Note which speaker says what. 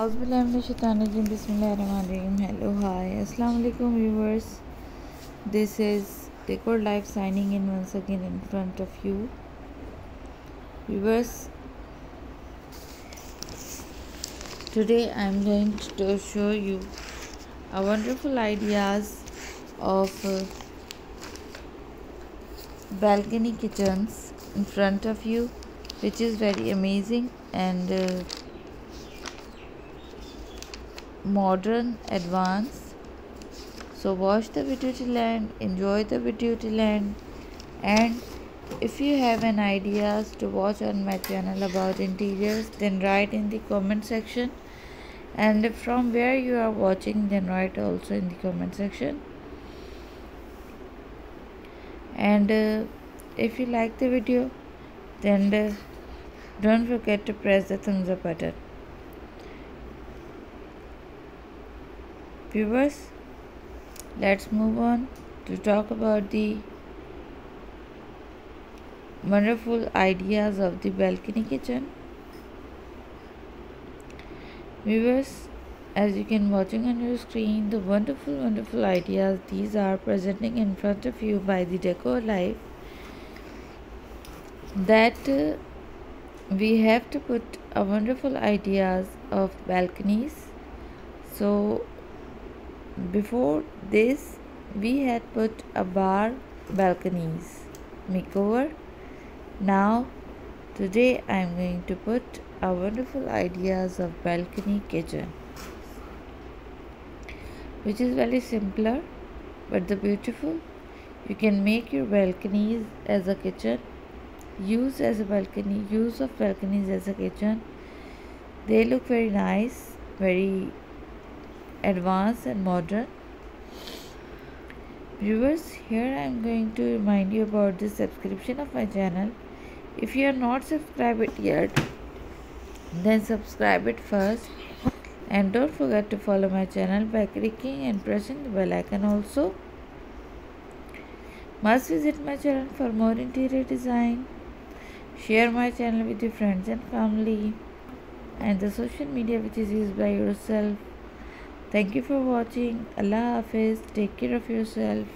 Speaker 1: Auzubillahiminash-shaytanir-rajim. Bismillahir-rahmanir-rahim. Hello, hi, assalamu alaikum viewers. This is Decor Life signing in once again in front of you viewers. Today I am going to show you a wonderful ideas of balcony kitchens in front of you, which is very amazing and modern, advanced. So watch the video till end, enjoy the video till end, and if you have an ideas to watch on my channel about interiors, then write in the comment section, and from where you are watching, then write also in the comment section. And if you like the video, then don't forget to press the thumbs up button. Viewers, let's move on to talk about the wonderful ideas of the balcony kitchen. Viewers, as you can watching on your screen, the wonderful ideas these are presenting in front of you by the Decor Life, that we have to put a wonderful ideas of balconies. So before this we had put a bar balconies makeover. Now today I am going to put a wonderful ideas of balcony kitchen, which is very simpler but the beautiful. You can make your balconies as a kitchen, use of balconies as a kitchen. They look very nice, very advanced and modern. Viewers, here I am going to remind you about the subscription of my channel. If you are not subscribed yet, then subscribe it first, and don't forget to follow my channel by clicking and pressing the bell icon. Also must visit my channel for more interior design. Share my channel with your friends and family and the social media which is used by yourself. Thank you for watching. Allah Hafiz. Take care of yourself.